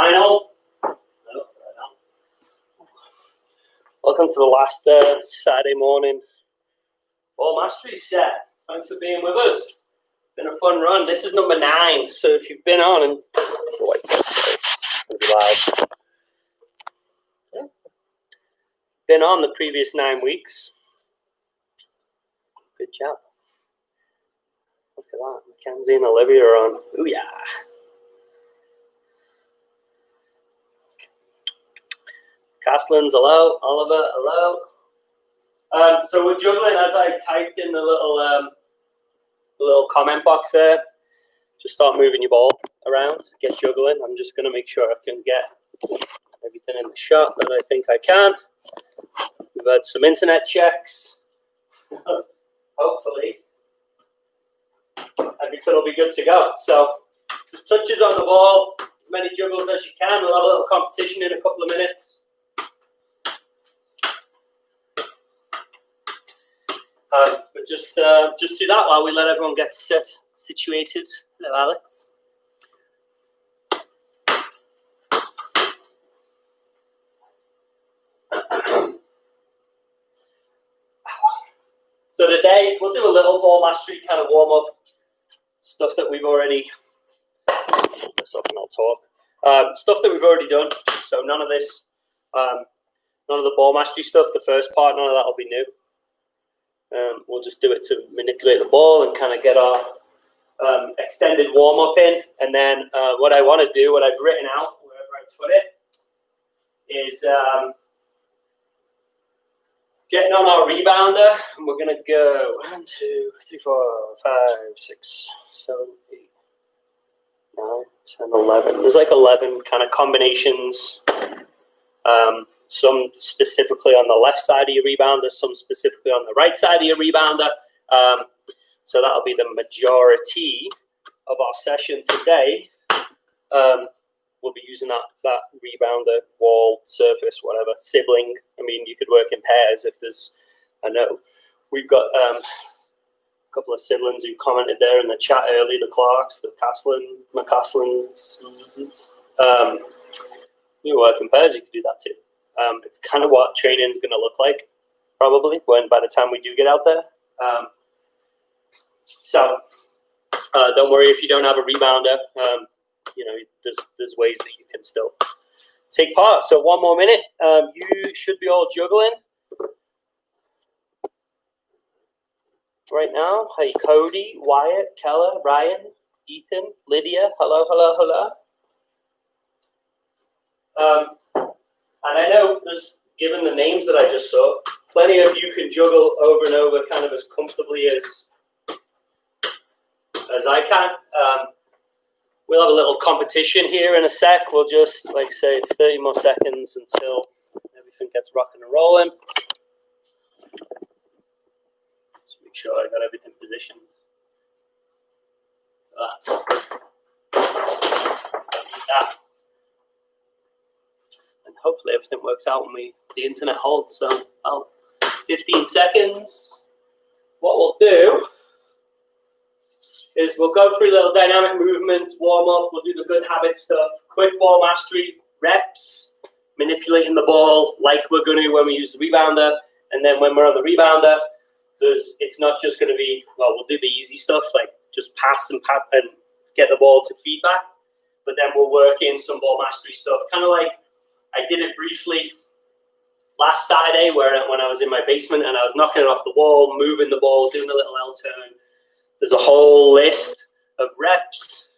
final. Welcome to the last Saturday morning Ball Mastery set. Thanks for being with us. Been a fun run. This is number 9. So if you've been on and been on the previous 9 weeks, good job. Look at that. Mackenzie and Olivia are on. Ooh yeah. Castlands, hello. Oliver, hello. So we're juggling, as I typed in the little comment box there. Just start moving your ball around, get juggling. I'm just going to make sure I can get everything in the shot that I think I can. We've had some internet checks. Hopefully, everything will be good to go. So just touches on the ball, as many juggles as you can. We'll have a little competition in a couple of minutes. But just do that while we let everyone get situated. Hello, Alex. So today we'll do a little ball mastery kind of warm up stuff that we've already. Take this off and I'll talk. Stuff that we've already done. So none of this, none of the ball mastery stuff. The first part, none of that will be new. We'll just do it to manipulate the ball and kind of get our extended warm-up in. And then what I want to do, what I've written out, wherever I put it, is getting on our rebounder. And we're going to go 1, 2, 3, 4, 5, 6, 7, 8, 9, 10, 11. There's like 11 kind of combinations. Some specifically on the left side of your rebounder, some specifically on the right side of your rebounder. So that'll be the majority of our session today. We'll be using that rebounder, wall, surface, whatever, sibling. I mean, you could work in pairs if there's, I know. We've got a couple of siblings who commented there in the chat early, the Clarks, the McCaslins. You work in pairs, you could do that too. It's kind of what training is going to look like, probably, by the time we do get out there. So don't worry if you don't have a rebounder. There's ways that you can still take part. So 1 more minute. You should be all juggling right now. Hey, Cody, Wyatt, Keller, Ryan, Ethan, Lydia. Hello, hello, hello. And I know, just given the names that I just saw, plenty of you can juggle over and over kind of as comfortably as I can. We'll have a little competition here in a sec. We'll just, like say, it's 30 more seconds until everything gets rocking and rolling. Let's make sure I got everything positioned. That. And hopefully everything works out when the internet holds. So 15 seconds. What we'll do is we'll go through little dynamic movements, warm up, we'll do the good habit stuff, quick ball mastery, reps, manipulating the ball like we're going to when we use the rebounder. And then when we're on the rebounder, it's not just going to be, we'll do the easy stuff, like just pass and get the ball to feedback. But then we'll work in some ball mastery stuff, kind of like I did it briefly last Saturday when I was in my basement and I was knocking it off the wall, moving the ball, doing a little L-turn. There's a whole list of reps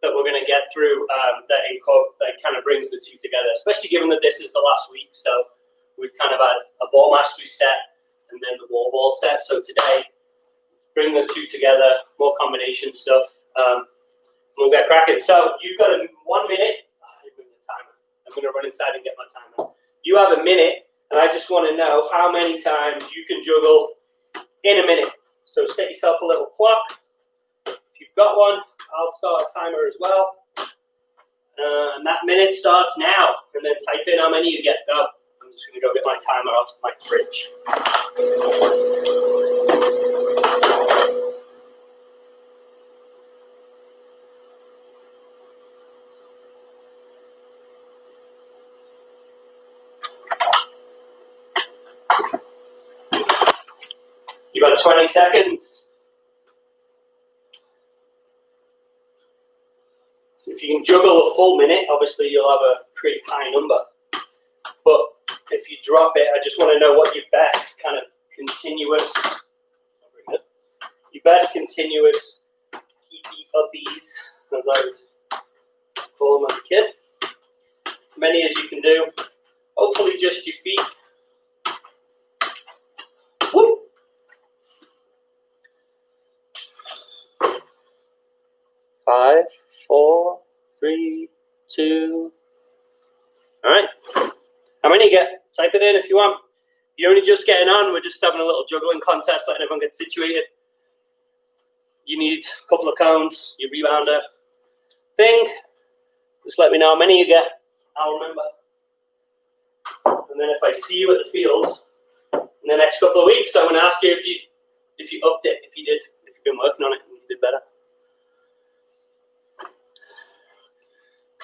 that we're going to get through that kind of brings the two together, especially given that this is the last week. So we've kind of had a ball mastery set and then the wall ball set. So today, bring the two together, more combination stuff. We'll get cracking. So you've got 1 minute. I'm going to run inside and get my timer. You have a minute, and I just want to know how many times you can juggle in a minute. So set yourself a little clock. If you've got one, I'll start a timer as well. And that minute starts now. And then type in how many you get. Go. I'm just going to go get my timer off my fridge. got 20 seconds. So if you can juggle a full minute, obviously you'll have a pretty high number. But if you drop it, I just want to know what your best kind of continuous, keepy uppies, as I would call them as a kid. Many as you can do. Hopefully just your feet. Woo! 5, 4, 3, 2. All right. How many you get? Type it in if you want. You're only just getting on. We're just having a little juggling contest, letting everyone get situated. You need a couple of cones, your rebounder thing. Just let me know how many you get. I'll remember. And then if I see you at the field in the next couple of weeks, I'm going to ask you if you upped it, if you've been working on it and you did better.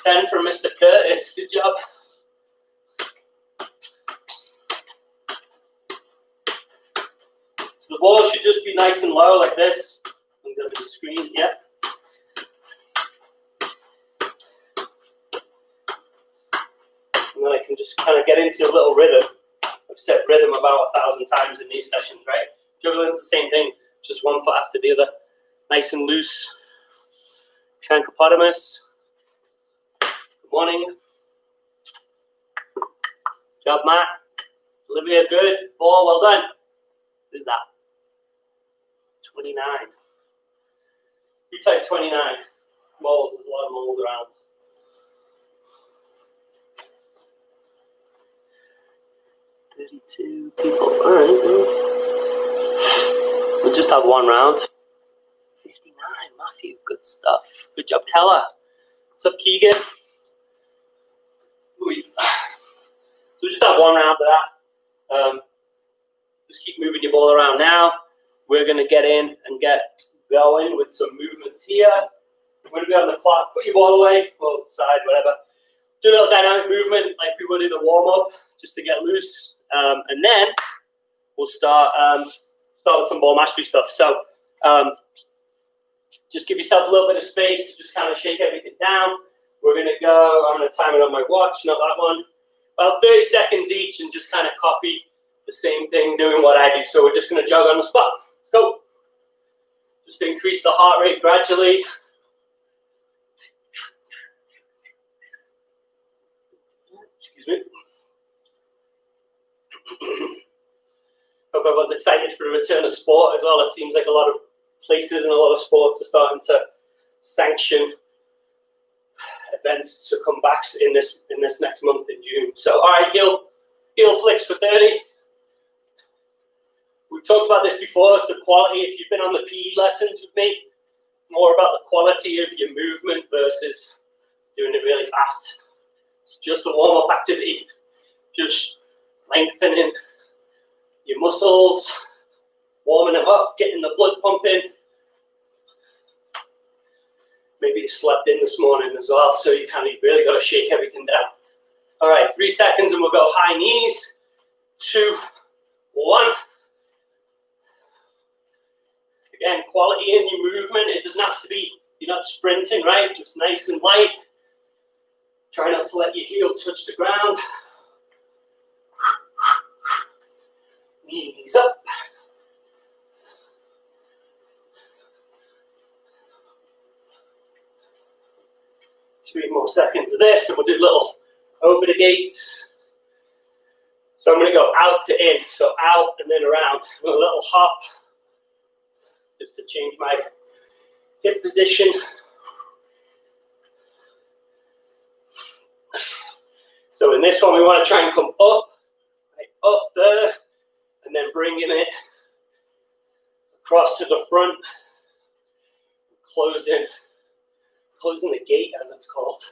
10 from Mr. Curtis. Good job. So the ball should just be nice and low like this. I'm going to be the screen. Yeah. And then I can just kind of get into a little rhythm. I've said rhythm about 1,000 times in these sessions, right? Juggling's the same thing, just one foot after the other. Nice and loose. Shankopotamus. Good morning. Job, Matt. Olivia, good. Ball, well done. Who's that? 29. Who typed 29? Moles, there's a lot of moles around. Two people. All right. We'll just have one round. 59, Matthew. Good stuff. Good job, Keller. What's up, Keegan? So we'll just have one round of that. Just keep moving your ball around now. We're going to get in and get going with some movements here. We're going to be on the clock. Put your ball away, well, side, whatever. Do a little dynamic movement like we would in the warm-up, just to get loose. And then we'll start with some ball mastery stuff. So just give yourself a little bit of space to just kind of shake everything down. We're going to go, I'm going to time it on my watch, not that one. About 30 seconds each and just kind of copy the same thing, doing what I do. So we're just going to jog on the spot. Let's go. Just to increase the heart rate gradually. Excuse me. Hope everyone's excited for the return of sport as well. It seems like a lot of places and a lot of sports are starting to sanction events to come back in this next month in June. So, all right, heel flicks for 30. We've talked about this before. It's the quality. If you've been on the PE lessons with me, more about the quality of your movement versus doing it really fast. It's just a warm-up activity. Just lengthening your muscles, warming them up, getting the blood pumping. Maybe you slept in this morning as well, so you really got to shake everything down. All right, 3 seconds and we'll go high knees. 2, 1. Again, quality in your movement. It doesn't have to be, you're not sprinting, right? Just nice and light. Try not to let your heel touch the ground. Knees up. Three more seconds of this, and we'll do a little over the gates. So I'm going to go out to in, so out and then around. A little hop, just to change my hip position. So in this one, we want to try and come up, right up there, and then bringing it across to the front, closing the gate, as it's called.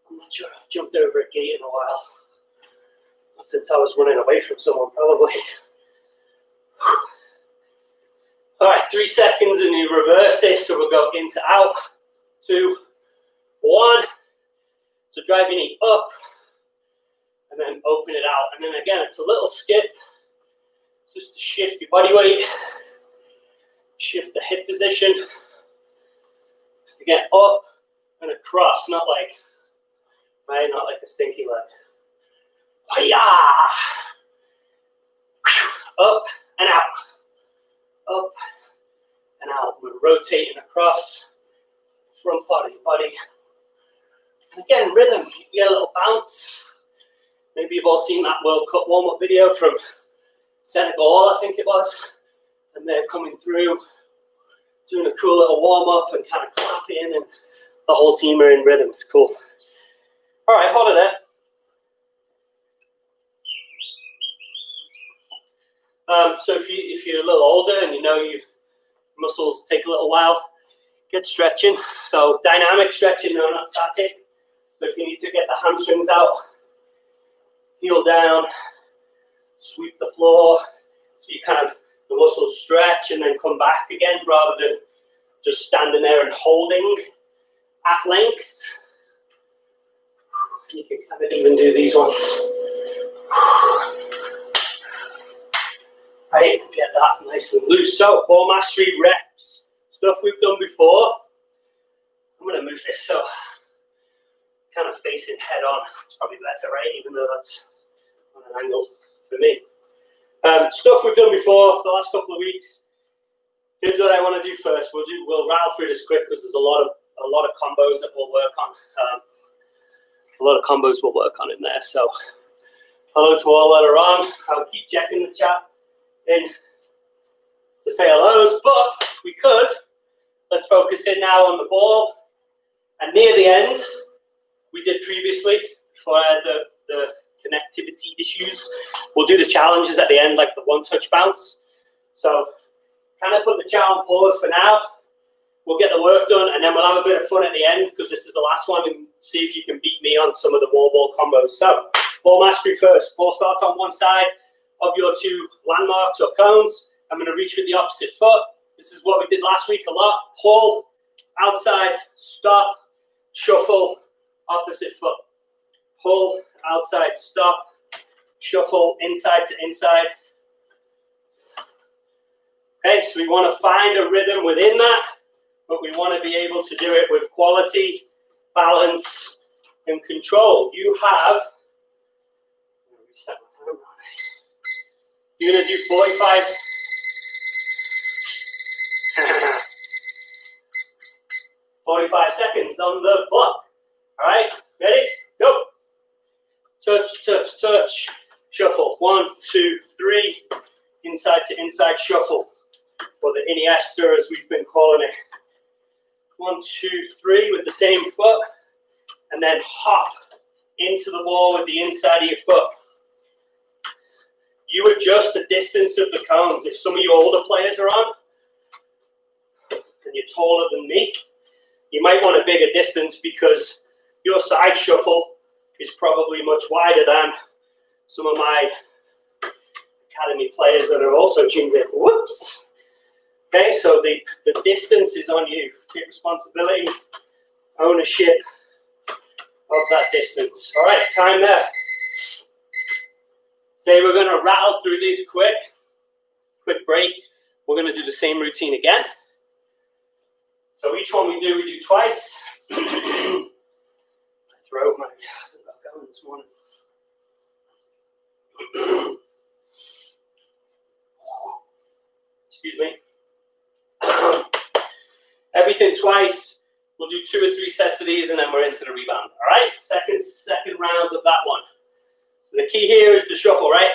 I'm not sure I've jumped over a gate in a while. Not since I was running away from someone, probably. All right, 3 seconds and you reverse this, so we'll go into out. 2, 1. So drive your knee up, and then open it out. And then again, it's a little skip, just to shift your body weight. Shift the hip position. Again, up and across, not like, right, not like a stinky leg. Hi-ya! Up and out. Up and out. We're rotating across front part of your body. And again, rhythm. You get a little bounce. Maybe you've all seen that World Cup warm-up video from Senegal, I think it was. And they're coming through, doing a cool little warm-up and kind of clapping, and the whole team are in rhythm. It's cool. All right, hold it there. So if you're a little older and you know your muscles take a little while, get stretching. So dynamic stretching, no, not static. So if you need to get the hamstrings out, heel down, sweep the floor, so you kind of, the muscles stretch and then come back again rather than just standing there and holding at length. You can kind of even do these ones. Right, get that nice and loose. So, ball mastery reps, stuff we've done before. I'm going to move this so kind of facing head on. It's probably better, right? Even though that's on an angle for me. Stuff we've done before the last couple of weeks. Here's what I want to do first. We'll rattle through this quick because there's a lot of combos that we'll work on. A lot of combos we'll work on in there. So, hello to all that are on. I'll keep checking the chat in to say hellos, but if we could, let's focus in now on the ball. And near the end, we did previously, before I had the connectivity issues, we'll do the challenges at the end, like the one-touch bounce. So, kind of put the challenge pause for now. We'll get the work done, and then we'll have a bit of fun at the end, because this is the last one, and see if you can beat me on some of the wall ball combos. So, ball mastery first. Ball starts on one side of your two landmarks or cones. I'm going to reach with the opposite foot. This is what we did last week a lot. Pull, outside, stop, shuffle, opposite foot. Pull, outside, stop, shuffle, inside to inside. Okay, so we want to find a rhythm within that, but we want to be able to do it with quality, balance, and control. You have, reset my time. You're going to do 45. 45 seconds on the clock. All right, ready? Go. Touch, touch, touch. Shuffle. 1, 2, 3. Inside to inside shuffle. Or the Iniesta, as we've been calling it. 1, 2, 3 with the same foot. And then hop into the wall with the inside of your foot. You adjust the distance of the cones. If some of you older players are on, and you're taller than me, you might want a bigger distance because your side shuffle is probably much wider than some of my academy players that are also tuned in. Whoops. Okay, so the distance is on you. Take responsibility, ownership of that distance. All right, time there. Say we're going to rattle through these quick break. We're going to do the same routine again. So each one we do twice. My throat hasn't got going this morning. Excuse me. Everything twice. We'll do 2 or 3 sets of these, and then we're into the rebound. All right. Second round of that one. So the key here is the shuffle, right?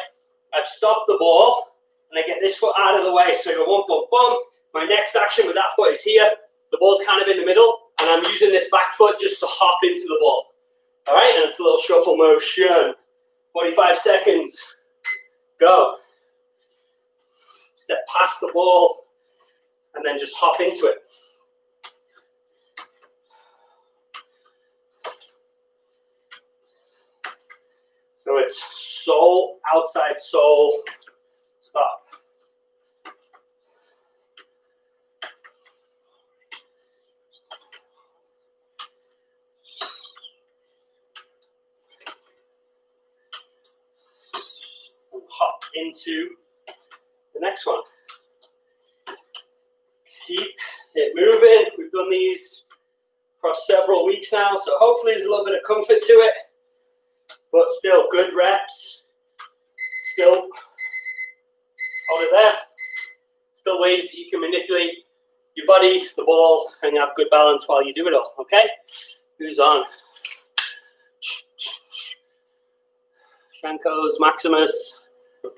I've stopped the ball, and I get this foot out of the way. So you go 1 foot, boom. My next action with that foot is here. The ball's kind of in the middle, and I'm using this back foot just to hop into the ball. All right, and it's a little shuffle motion. 45 seconds. Go. Step past the ball, and then just hop into it. So it's sole, outside sole, stop. Hop into the next one. Keep it moving. We've done these for several weeks now, so hopefully there's a little bit of comfort to it, but still good reps. Still hold it there. Still ways that you can manipulate your body, the ball, and have good balance while you do it all, okay? Who's on? Shankos, Maximus,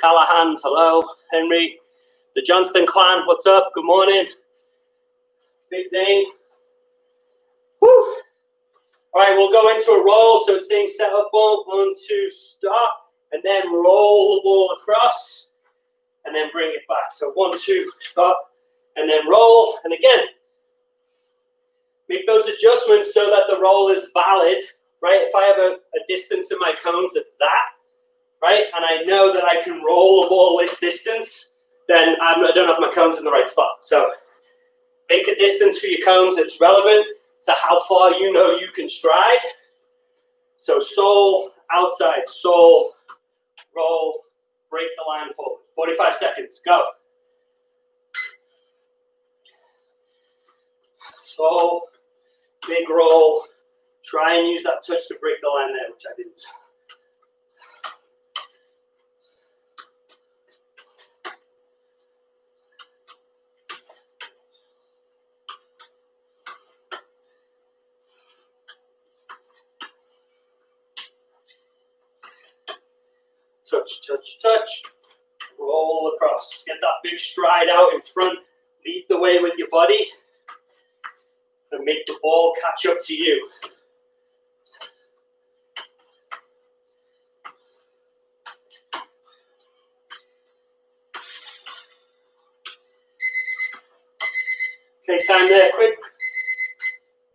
Callahan's, hello, Henry, the Johnston clan, what's up? Good morning. Big Zane. Woo! All right, we'll go into a roll. So same setup, 1, 2, stop, and then roll the ball across, and then bring it back. So 1, 2, stop, and then roll. And again, make those adjustments so that the roll is valid, right? If I have a distance in my cones that's that, right, and I know that I can roll the ball this distance, then I don't have my cones in the right spot. So make a distance for your cones that's relevant to how far you know you can stride. So sole, outside, sole, roll, break the line forward. 45 seconds, go. Sole, big roll. Try and use that touch to break the line there, which I didn't. Touch, touch, touch. Roll across. Get that big stride out in front. Lead the way with your body. And make the ball catch up to you. Okay, time there.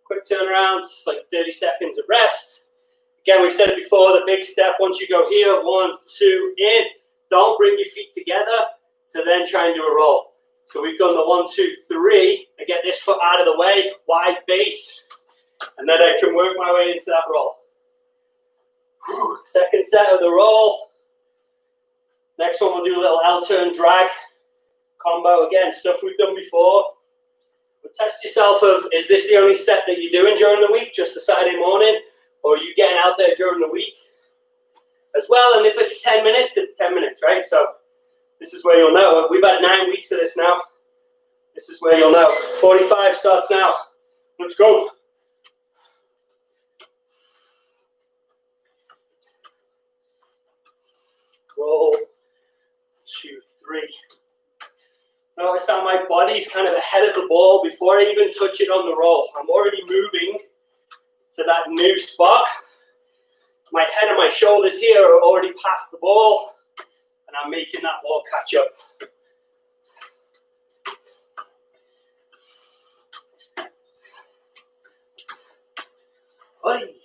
Quick turnarounds, like 30 seconds of rest. Again, we've said it before, the big step, once you go here, 1, 2, in, don't bring your feet together to then try and do a roll. So we've done the 1, 2, 3, I get this foot out of the way, wide base, and then I can work my way into that roll. Second set of the roll. Next one, we'll do a little L-turn drag combo. Again, stuff we've done before. But test yourself of, is this the only set that you're doing during the week, just the Saturday morning? Or are you getting out there during the week as well? And if it's 10 minutes, it's 10 minutes, right? So this is where you'll know. We've had 9 weeks of this now. This is where you'll know. 45 starts now. Let's go. Roll, 2, 3. Notice how my body's kind of ahead of the ball before I even touch it on the roll. I'm already moving to that new spot. My head and my shoulders here are already past the ball, and I'm making that ball catch up. Oy.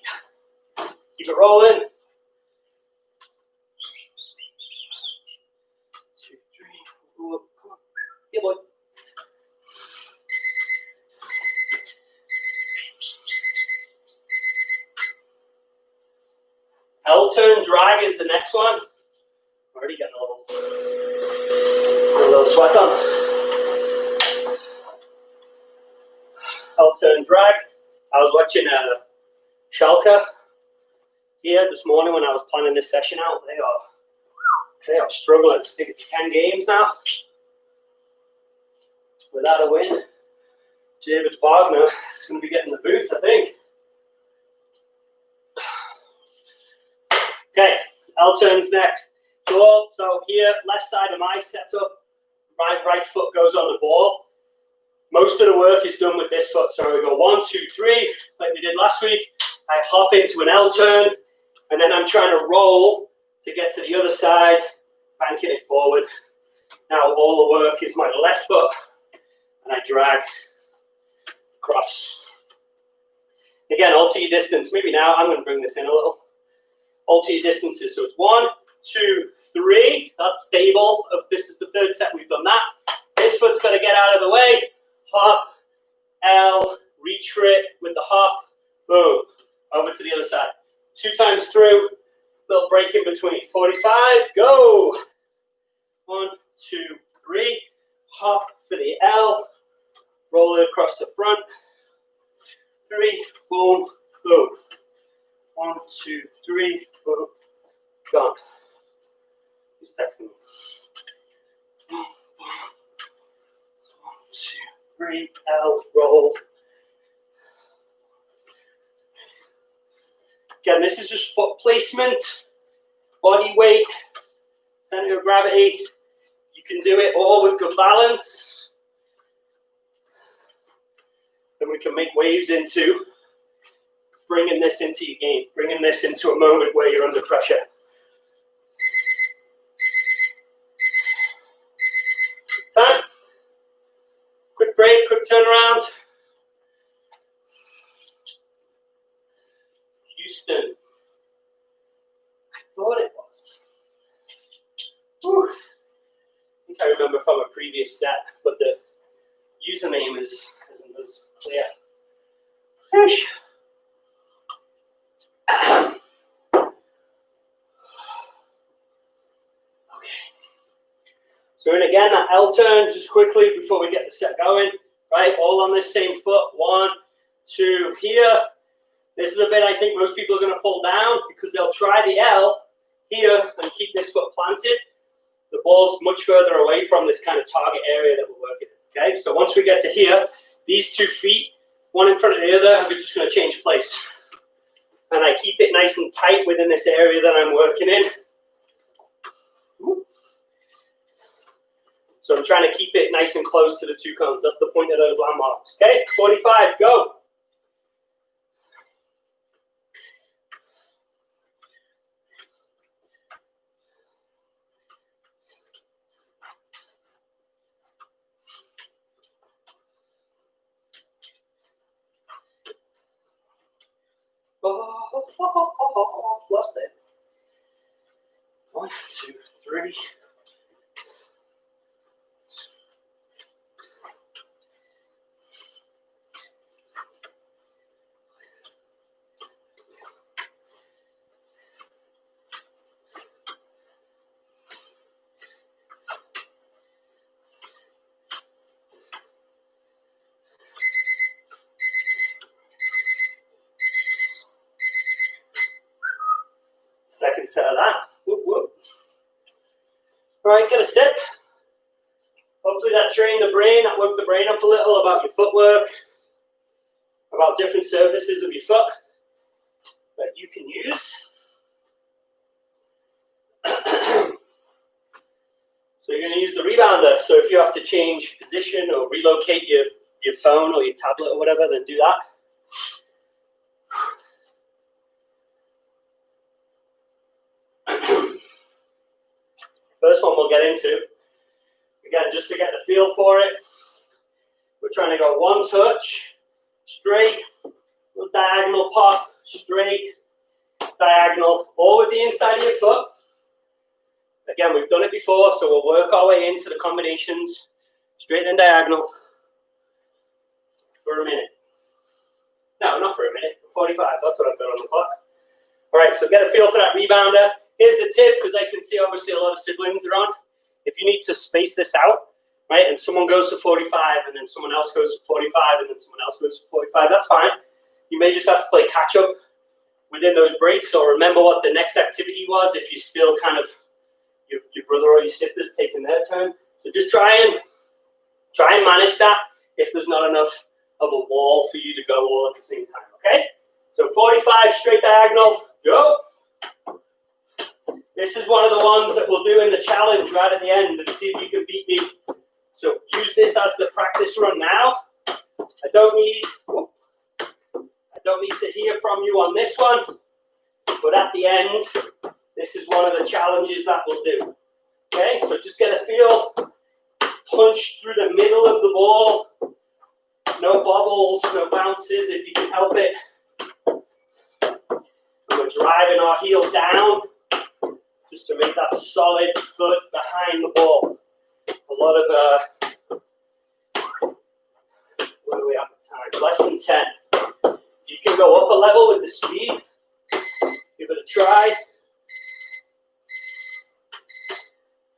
Keep it rolling. 2, 3, 4, come on. Yeah, boy. L-turn drag is the next one. I'm already getting a little sweat on. L-turn drag. I was watching Schalke here this morning when I was planning this session out. They are struggling. I think it's 10 games now without a win. David Wagner is going to be getting the boot, I think. Okay, L-turns next. So here, left side of my setup, right foot goes on the ball. Most of the work is done with this foot. So we go 1, 2, 3, like we did last week. I hop into an L-turn, and then I'm trying to roll to get to the other side, banking it forward. Now all the work is my left foot, and I drag across. Again, alter your distance. Maybe now I'm going to bring this in a little. Alter your distances. So it's 1, 2, 3. That's stable. This is the third set. We've done that. This foot's got to get out of the way. Hop, L, reach for it with the hop. Boom. Over to the other side. 2 times through. Little break in between. 45. Go. 1, 2, 3. Hop for the L. Roll it across the front. 3, boom, boom. 1, 2, 3, boom, gone. Who's texting me? 1, 2, 3, L, roll. Again, this is just foot placement, body weight, center of gravity. You can do it all with good balance. And we can make waves into bringing this into your game, bringing this into a moment where you're under pressure. Time. Quick break, quick turnaround. Houston. I thought it was. Whew. I think I remember from a previous set, but the username isn't as clear. Whoosh. So and again, that L turn, just quickly before we get the set going, right? All on this same foot. 1, 2, here. This is a bit I think most people are going to fall down because they'll try the L here and keep this foot planted. The ball's much further away from this kind of target area that we're working in, okay? So once we get to here, these 2 feet, one in front of the other, we're just going to change place. And I keep it nice and tight within this area that I'm working in. So I'm trying to keep it nice and close to the 2 cones. That's the point of those landmarks. Okay, 45, go. Lost it. 1, 2, 3. Second set of that. Whoop, whoop. All right, get a sip. Hopefully that trained the brain, that woke the brain up a little about your footwork, about different surfaces of your foot that you can use. So you're going to use the rebounder. So if you have to change position or relocate your phone or your tablet or whatever, then do that. First one we'll get into, again, just to get the feel for it, we're trying to go 1 touch, straight, little diagonal pop, straight, diagonal, all with the inside of your foot. Again, we've done it before, so we'll work our way into the combinations, straight and diagonal, for a minute. No, not for a minute, for 45, that's what I've got on the clock. All right, so get a feel for that rebounder. Here's the tip, because I can see obviously a lot of siblings are on. If you need to space this out, right, and someone goes to 45, and then someone else goes to 45, and then someone else goes to 45, that's fine. You may just have to play catch up within those breaks, or remember what the next activity was if you're still kind of, your brother or your sister's taking their turn. So just try and manage that if there's not enough of a wall for you to go all at the same time, okay? So 45, straight diagonal, go. This is one of the ones that we'll do in the challenge right at the end and see if you can beat me. So use this as the practice run now. I don't need to hear from you on this one, but at the end, this is one of the challenges that we'll do. Okay, so just get a feel, punch through the middle of the ball, no bobbles, no bounces if you can help it. And we're driving our heel down, just to make that solid foot behind the ball. A lot of, what do we have at time? Less than 10. You can go up a level with the speed. Give it a try.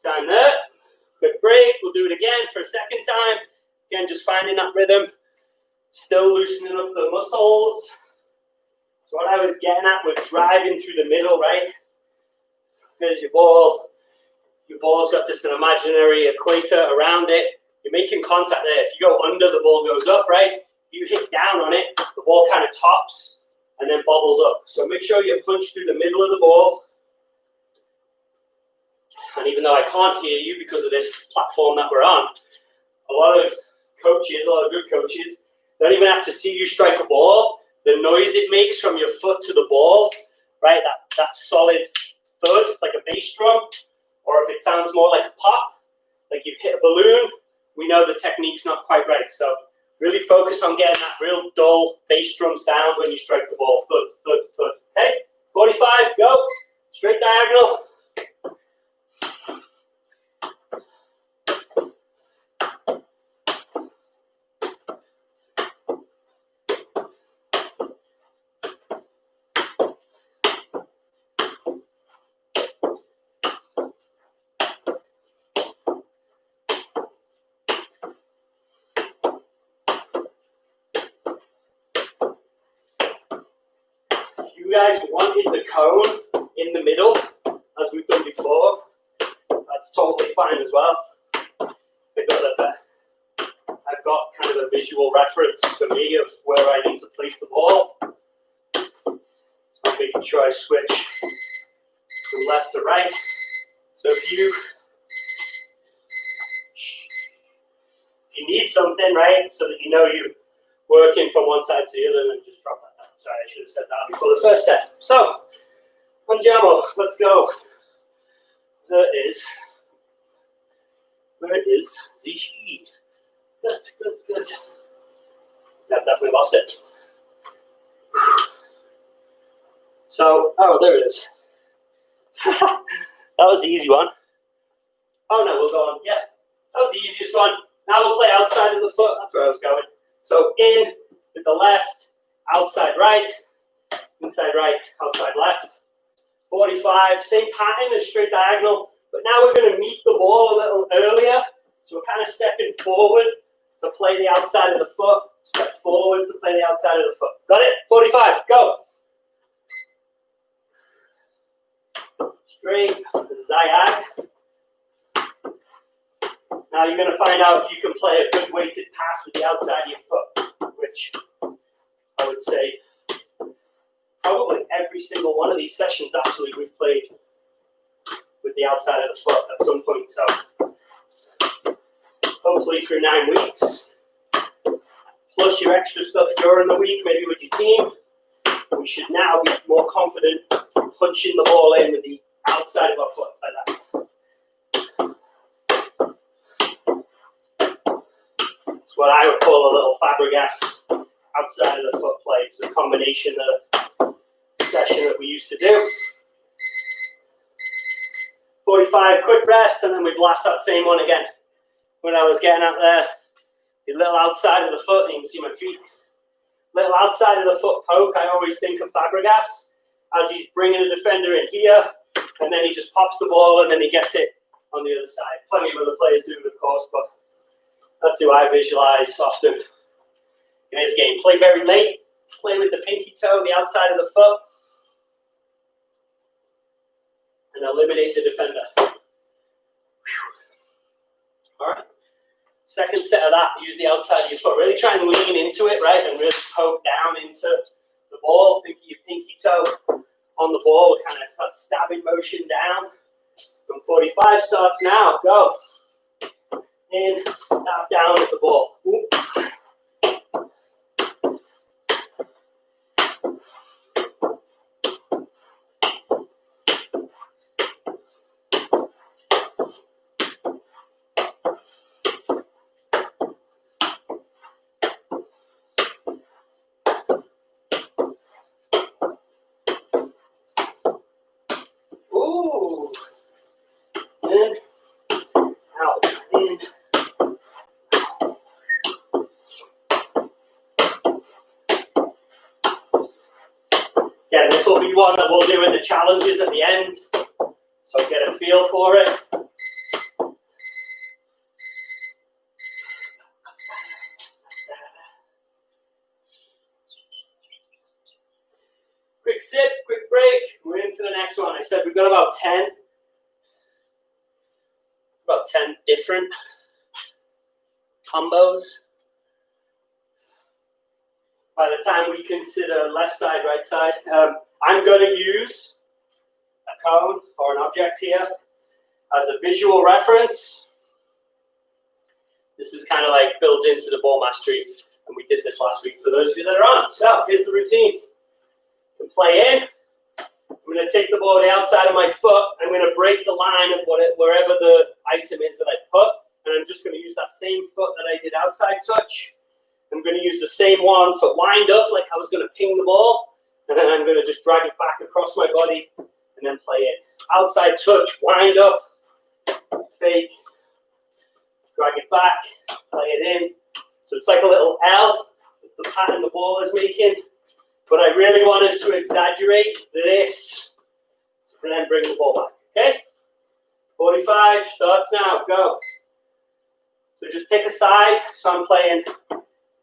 Time there. Quick break. We'll do it again for a second time. Again, just finding that rhythm, still loosening up the muscles. So what I was getting at, we're driving through the middle, right? There's your ball. Your ball's got this imaginary equator around it. You're making contact there. If you go under, the ball goes up, right? If you hit down on it, the ball kind of tops and then bobbles up. So make sure you punch through the middle of the ball. And even though I can't hear you because of this platform that we're on, a lot of good coaches, don't even have to see you strike a ball. The noise it makes from your foot to the ball, right? That solid thud, like a bass drum, or if it sounds more like a pop, like you've hit a balloon, we know the technique's not quite right. So really focus on getting that real dull bass drum sound when you strike the ball. Thud, thud, thud. Okay, 45, go. Straight diagonal. You guys wanted the cone in the middle, as we've done before. That's totally fine as well. I've got kind of a visual reference for me of where I need to place the ball. So I'm making sure I switch from left to right. So if you need something, right, so that you know you're working from one side to the other, then just drop that down. Sorry, I should have said that before the first set. So, Andiamo, let's go. There it is the sheet. Good. I've definitely lost it. So, oh, there it is. That was the easy one. Oh no, we'll go on. Yeah, that was the easiest one. Now we'll play outside of the foot. That's where I was going. So in with the left, outside right, inside right, outside left. 45, same pattern as straight diagonal, but now we're going to meet the ball a little earlier. So we're kind of stepping forward to play the outside of the foot, step forward to play the outside of the foot. Got it? 45, go. Straight, zigzag. Now you're going to find out if you can play a good weighted pass with the outside of your foot, which I would say probably every single one of these sessions actually we've played with the outside of the foot at some point. So hopefully through 9 weeks, plus your extra stuff during the week, maybe with your team, we should now be more confident punching the ball in with the outside of our foot like that. It's what I would call a little Fabregas outside of the foot play. It's a combination of session that we used to do. 45, quick rest, and then we blast that same one again. When I was getting out there, the little outside of the foot, and you can see my feet. Little outside of the foot poke, I always think of Fabregas as he's bringing a defender in here, and then he just pops the ball, and then he gets it on the other side. Plenty of other players do it, of course, but that's who I visualize often in this game. Play very late, play with the pinky toe, the outside of the foot, and eliminate the defender. All right. Second set of that, use the outside of your foot. Really try and lean into it, right, and really poke down into the ball. Think of your pinky toe on the ball, kind of a stabbing motion down. From 45 starts now. Go. In, stab down at the ball. Ooh. In, out, in. Again, this will be one that we'll do in the challenges at the end, so get a feel for it. quick sip, quick break. We're in for the next one. I said we've got about 10 different combos. By the time we consider left side, right side, I'm going to use a cone or an object here as a visual reference. This is kind of like built into the ball mastery, and we did this last week for those of you that are on. So here's the routine. You can play in. I'm going to take the ball to the outside of my foot. I'm going to break the line of wherever the item is that I put, and I'm just going to use that same foot that I did outside touch. I'm going to use the same one to wind up like I was going to ping the ball, and then I'm going to just drag it back across my body and then play it. Outside touch, wind up, fake, drag it back, play it in. So it's like a little L with the pattern the ball is making. But I really want us to exaggerate this and then bring the ball back. Okay? 45 starts now. Go. So just pick a side. So I'm playing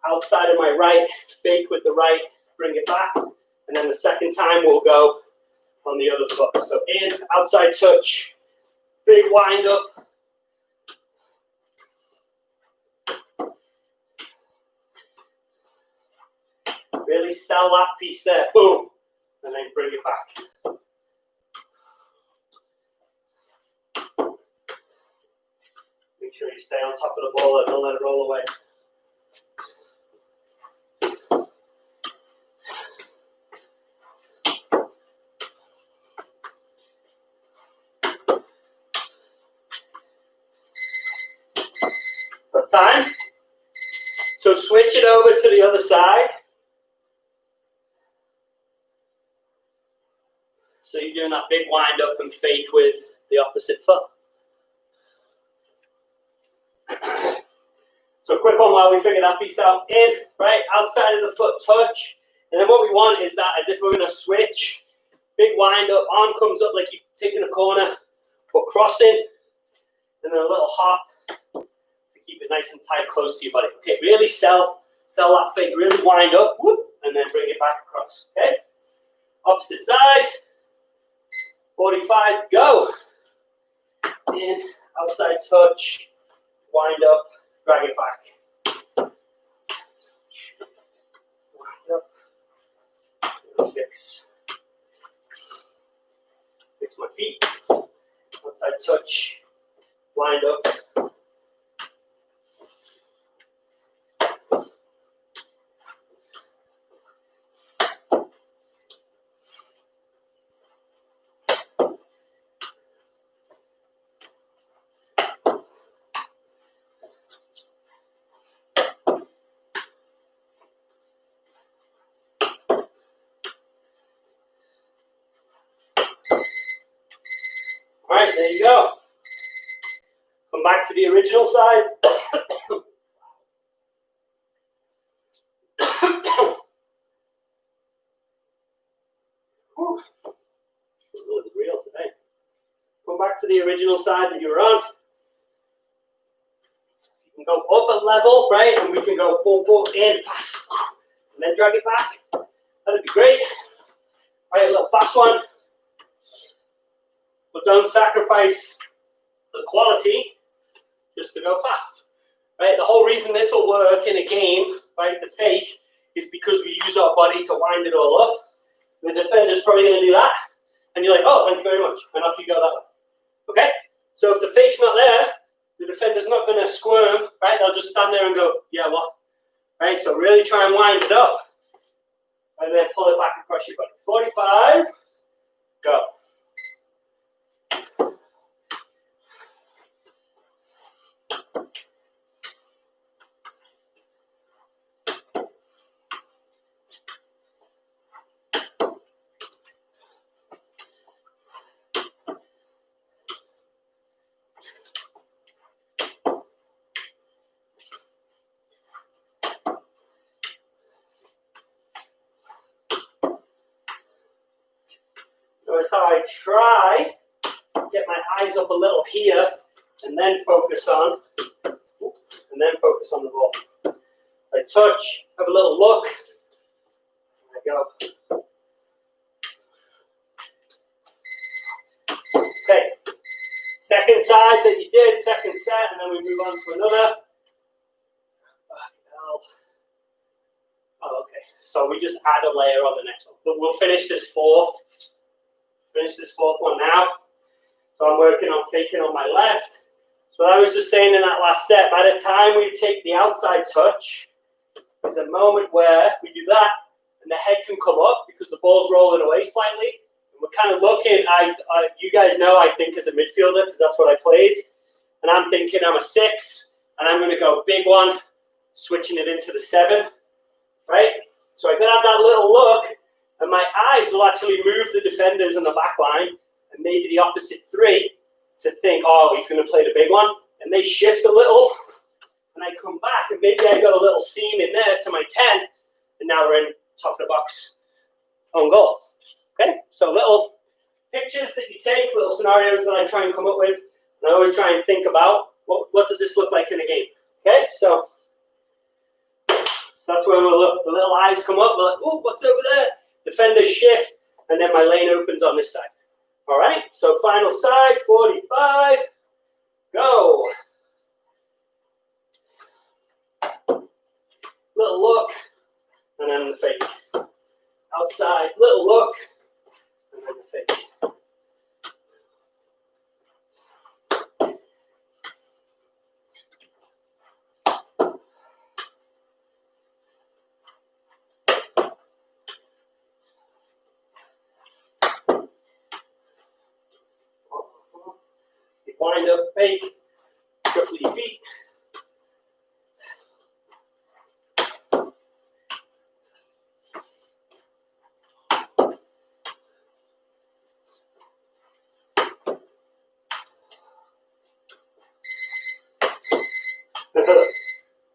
outside of my right, fake with the right, bring it back. And then the second time we'll go on the other foot. So in, outside touch, big wind up. Really sell that piece there. Boom. And then bring it back. Make sure you stay on top of the ball and don't let it roll away. That's time. So switch it over to the other side. So you're doing that big wind up and fake with the opposite foot. So quick one while we figure that piece out. In, right, outside of the foot touch. And then what we want is that as if we're going to switch. Big wind up, arm comes up like you're taking a corner, but crossing. And then a little hop to keep it nice and tight, close to your body. Okay, really sell that fake, really wind up, whoop, and then bring it back across. Okay? Opposite side. 45, go. In, outside touch, wind up, drag it back. Wind up, fix my feet. Outside touch, wind up. All right, there you go. Come back to the original side. It's real today. Come back to the original side that you were on. You can go up a level, right? And we can go boom, boom, in, fast. And then drag it back. That'd be great. All right, a little fast one. But don't sacrifice the quality just to go fast, right? The whole reason this will work in a game, right, the fake, is because we use our body to wind it all off. The defender's probably going to do that, and you're like, oh, thank you very much, and off you go that way, okay? So if the fake's not there, the defender's not going to squirm, right? They'll just stand there and go, yeah, what? Right, so really try and wind it up, and then pull it back across your body. 45, go. Notice how I try to get my eyes up a little here and then focus on the ball. I touch, have a little look, and I go. Second side that you did, second set, and then we move on to another. Oh, okay. So we just add a layer on the next one. But we'll finish this fourth one now. So I'm working on faking on my left. So I was just saying in that last set, by the time we take the outside touch, there's a moment where we do that, and the head can come up because the ball's rolling away slightly. And we're kind of looking, you guys know I think as a midfielder, because that's what I played. And I'm thinking I'm a 6, and I'm going to go big one, switching it into the 7, right? So I can have that little look, and my eyes will actually move the defenders in the back line, and maybe the opposite 3, to think, oh, he's going to play the big one. And they shift a little, and I come back, and maybe I got a little seam in there to my 10, and now we're in top of the box on goal. Okay, so little pictures that you take, little scenarios that I try and come up with, and I always try and think about what does this look like in a game. Okay, so that's where we'll look. The little eyes come up, we're like, oh, what's over there? Defenders shift, and then my lane opens on this side. All right, so final side, 45, go. Little look, and then the fake. Outside, little look, and then the fake. Wind up, fake, shuffle your feet.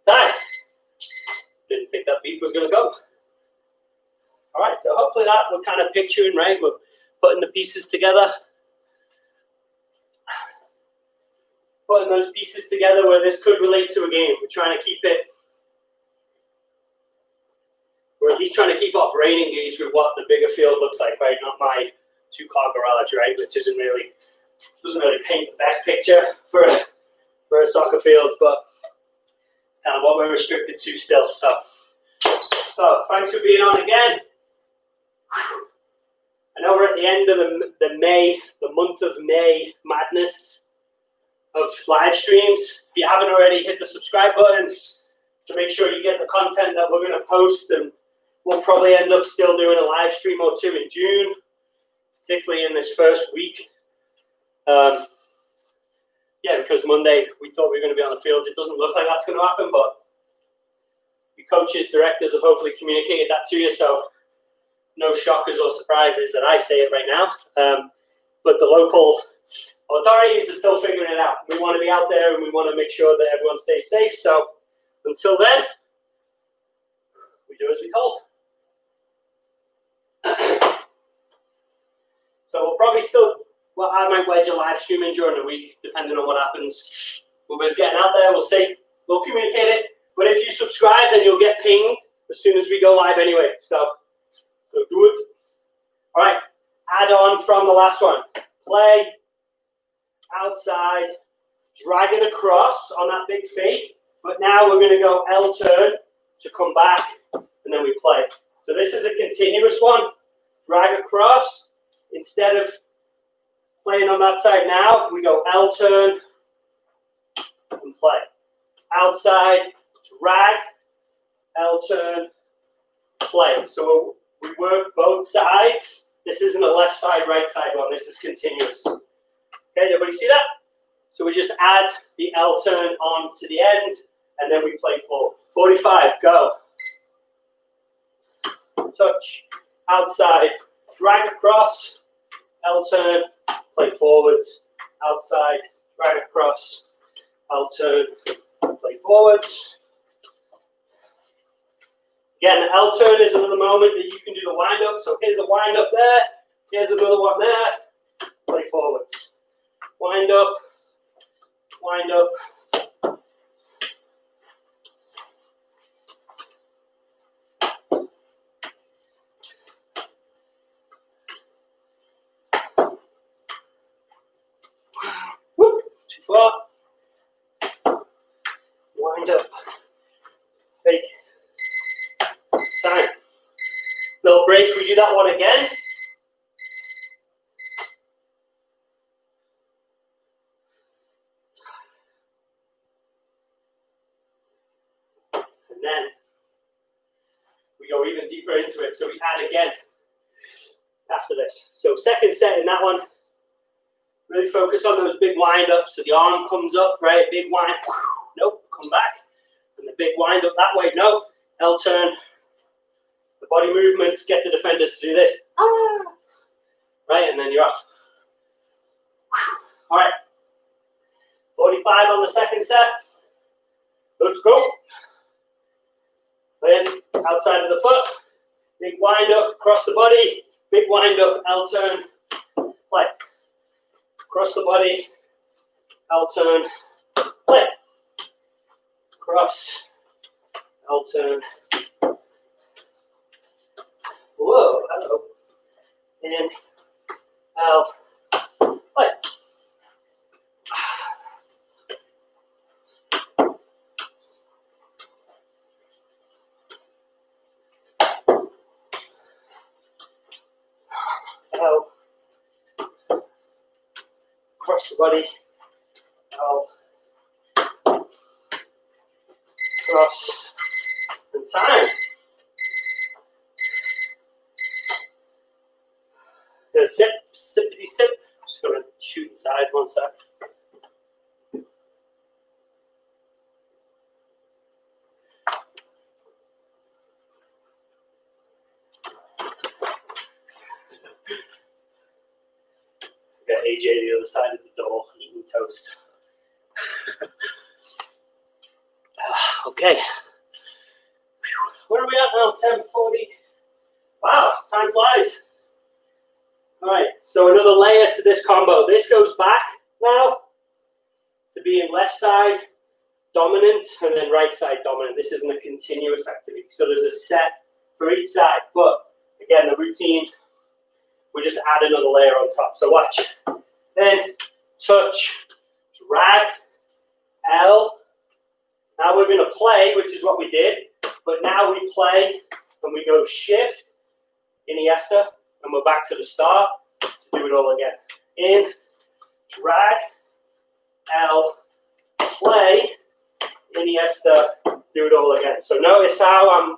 Time. Didn't think that beat was going to go. All right, so hopefully that we're kind of picturing, right? We're putting the pieces together. Putting those pieces together where this could relate to a game. We're trying to keep it, we're at least trying to keep our brain engaged with what the bigger field looks like, right? Not my 2-car garage, right? Which doesn't really paint the best picture for a soccer field, but it's kind of what we're restricted to still. So thanks for being on again. I know we're at the end of the month of May madness of live streams. If you haven't already, hit the subscribe button to make sure you get the content that we're going to post, and we'll probably end up still doing a live stream or 2 in June, particularly in this first week. Yeah, because Monday we thought we were going to be on the fields. It doesn't look like that's going to happen, but the coaches, directors have hopefully communicated that to you, so no shockers or surprises that I say it right now. But the local authorities are still figuring it out. We want to be out there, and we want to make sure that everyone stays safe. So until then, we do as we're told. So we'll probably I might wedge a live stream in during the week, depending on what happens. Whoever's getting out there, we'll see. We'll communicate it. But if you subscribe, then you'll get pinged as soon as we go live anyway. So do it. All right, add on from the last one. Play, outside, drag it across on that big fake. But now we're going to go L turn to come back, and then we play. So this is a continuous one. Drag across. Instead of playing on that side now, we go L turn and play. Outside, drag, L turn, play. So we work both sides. This isn't a left side, right side one. This is continuous. Okay, everybody see that? So we just add the L turn on to the end, and then we play forward. 45, go. Touch, outside, drag across, L turn, play forwards, outside, drag across, L turn, play forwards. Again, L turn is another moment that you can do the wind up. So here's a wind up there, here's another one there, play forwards. Wind up, wind up. Whoop. foot. Wind up. Big time. Little break, we do that one again. And then we go even deeper into it. So we add again after this. So second set in that one, really focus on those big wind ups. So the arm comes up, right? Big wind, nope, come back. And the big wind up that way, no. L turn. The body movements get the defenders to do this. Right, and then you're off. All right. 45 on the second set. Let's go. Then outside of the foot. Big wind up, across the body. Big wind up, L turn. Play. Across the body. L turn. Play. Cross. L turn. Whoa, hello. In, L, play. L, cross the body. L, cross, and time. Sip, sippity sip. Just gonna shoot inside 1 sec. Got AJ the other side of the door eating toast. Okay. Where are we at now? 10:40. Wow, time flies. All right, so another layer to this combo. This goes back now to being left side dominant and then right side dominant. This isn't a continuous activity. So there's a set for each side. But again, the routine, we just add another layer on top. So watch. Then touch, drag, L. Now we're going to play, which is what we did. But now we play and we go shift, Iniesta. And we're back to the start to do it all again. In, drag, L, play, Iniesta, do it all again. So notice how I'm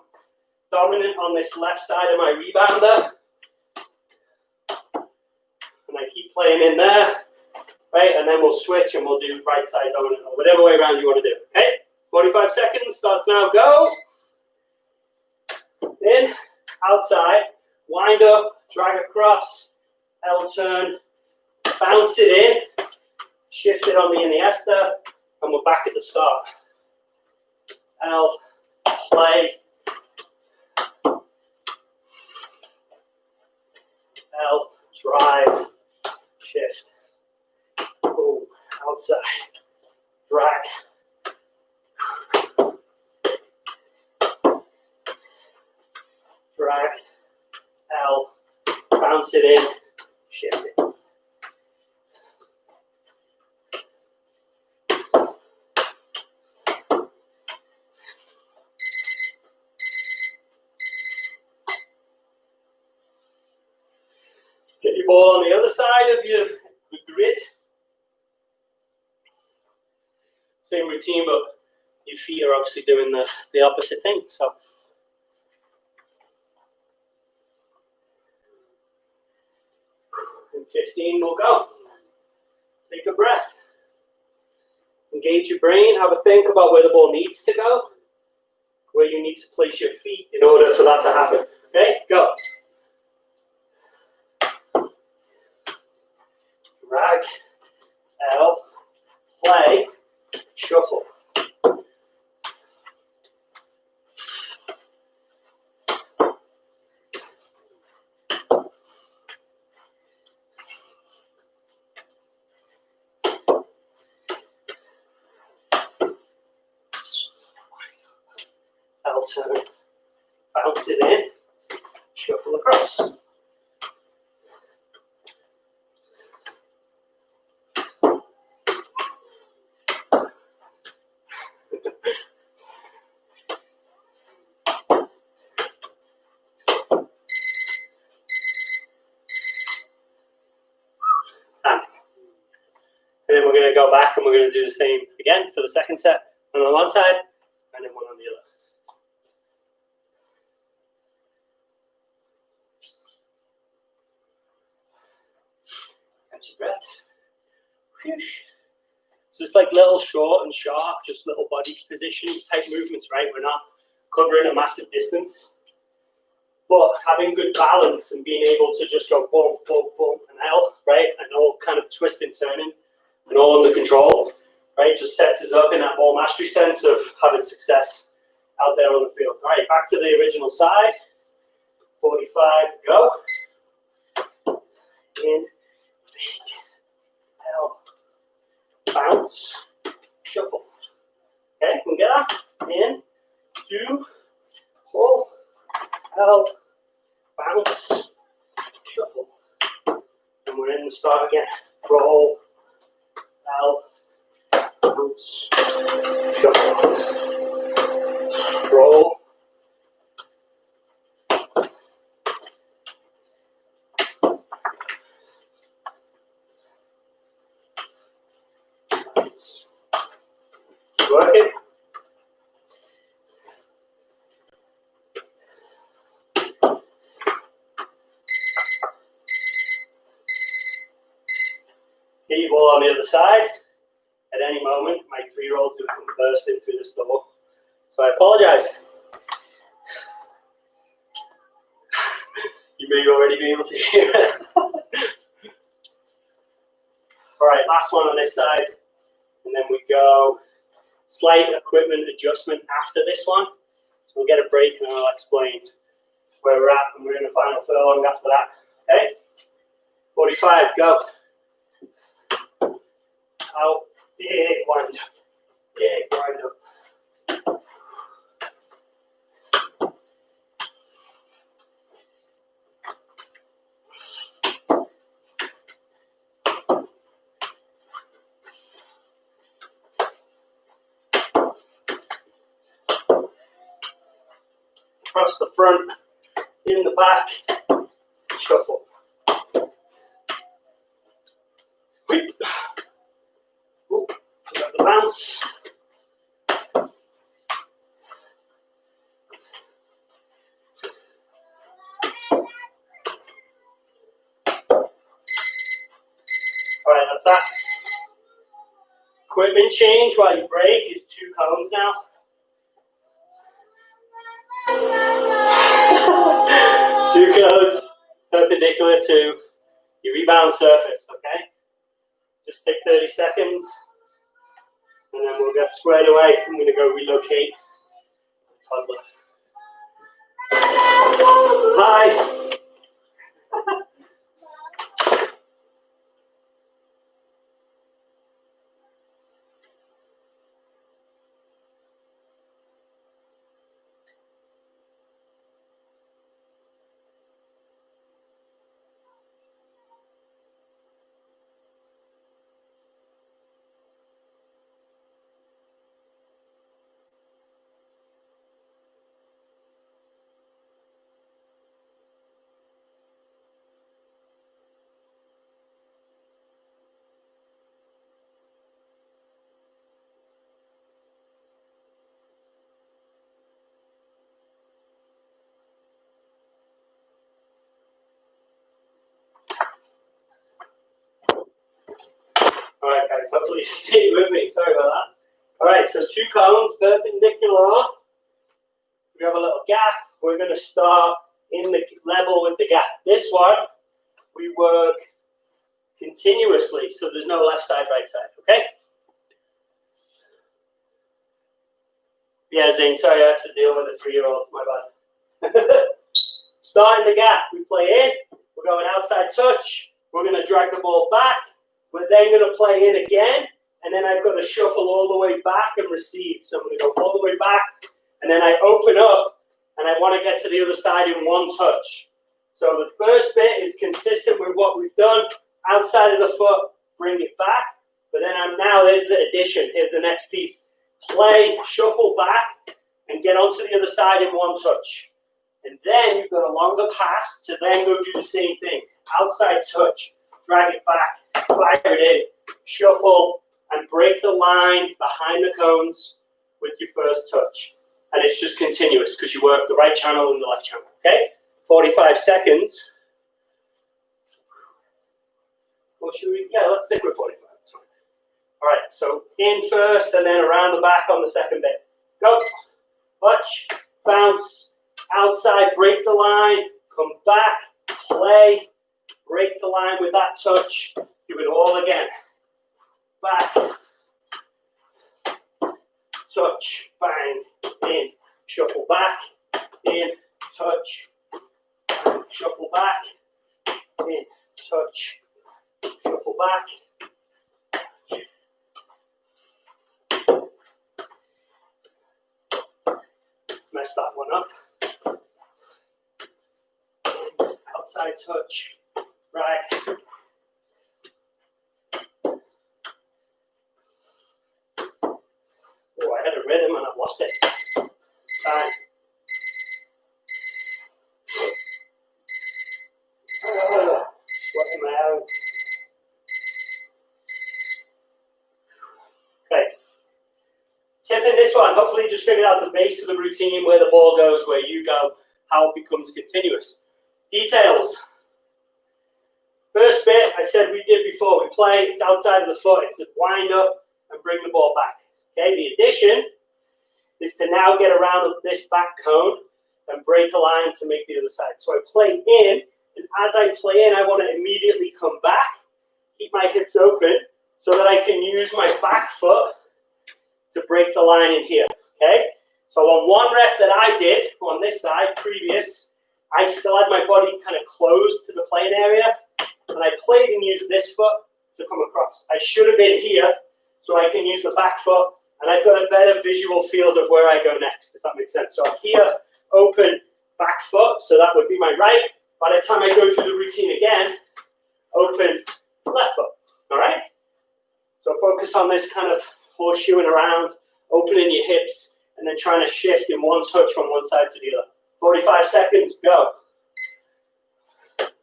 dominant on this left side of my rebounder. And I keep playing in there, right? And then we'll switch and we'll do right side dominant or whatever way around you want to do, okay? 45 seconds, starts now, go. In, outside, wind up, drag across, L turn, bounce it in, shift it on the Iniesta, and we're back at the start. L, play, L, drive, shift, boom, outside, drag, drag, L, bounce it in, shift it. Get your ball on the other side of your grid. Same routine, but your feet are obviously doing the opposite thing. So. In 15, we'll go. Take a breath. Engage your brain. Have a think about where the ball needs to go, where you need to place your feet in order for that to happen. Okay, go. Drag, L, play, shuffle. L turn, bounce it in, shuffle across. And then we're going to go back and we're going to do the same again for the second set. One on one side and then one on the other. Catch your breath. Whoosh. So it's like little short and sharp, just little body position type movements, right? We're not covering a massive distance. But having good balance and being able to just go boom, boom, boom, and L, right? And all kind of twisting, turning, and all under control, right? Just sets us up in that ball mastery sense of having success out there on the field. All right, back to the original side. 45, go. In, big, L, bounce, shuffle. Okay, can we get that? In, 2, pull, L, bounce, shuffle. And we're in the start again. Roll, L, bounce, shuffle. Roll. Bounce. Working. Get your ball on the other side. At any moment, my 3-year-old is going to come bursting through this door. So I apologize. You may already be able to hear it. All right, last one on this side. And then we go slight equipment adjustment after this one. So we'll get a break and I'll explain where we're at and we're in the final furlong after that. Okay? 45, go. Out, big wind up, big wind up. Across the front, in the back, shuffle. Ooh, forgot the bounce. All right, that's that. Equipment change while you break is 2 cones now. 2 cones perpendicular to your rebound surface, okay? Just take 30 seconds and then we'll get squared away. I'm going to go relocate toddler. Hi. All right, guys, hopefully you stay with me. Sorry about that. All right, so 2 cones perpendicular. We have a little gap. We're going to start in the level with the gap. This one, we work continuously, so there's no left side, right side, okay? Yeah, Zane, sorry, I have to deal with a 3-year-old, my bad. Start in the gap. We play in. We're going outside touch. We're going to drag the ball back. We're then going to play in again, and then I've got to shuffle all the way back and receive. So I'm going to go all the way back, and then I open up, and I want to get to the other side in 1 touch. So the first bit is consistent with what we've done. Outside of the foot, bring it back. But then now there's the addition. Here's the next piece. Play, shuffle back, and get onto the other side in 1 touch. And then you've got a longer pass to then go do the same thing. Outside touch, drag it back, fire it in, shuffle, and break the line behind the cones with your first touch. And it's just continuous because you work the right channel and the left channel, okay? 45 seconds. Or should we? Yeah, let's stick with 45. That's fine. All right, so in first and then around the back on the second bit. Go. Touch, bounce, outside, break the line, come back, play, break the line with that touch. Do it all again. Back, touch, bang, in, shuffle back, in, touch, bang, shuffle back, in, touch, shuffle back. Mess that one up. Outside touch, right. Oh, I had a rhythm and I've lost it. Time. Sweating my out. Okay. Tip in this one, hopefully you just figured out the base of the routine, where the ball goes, where you go, how it becomes continuous. Details. First bit, I said we did before, we play, it's outside of the foot, it's a wind up and bring the ball back. Okay, the addition is to now get around this back cone and break a line to make the other side. So I play in, and as I play in, I want to immediately come back, keep my hips open, so that I can use my back foot to break the line in here, okay? So on one rep that I did, on this side, previous, I still had my body kind of closed to the playing area, and I played and used this foot to come across. I should have been here, so I can use the back foot, and I've got a better visual field of where I go next, if that makes sense. So I'm here, open, back foot, so that would be my right. By the time I go through the routine again, open, left foot, all right? So focus on this kind of horseshoeing around, opening your hips, and then trying to shift in one touch from one side to the other. 45 seconds, go.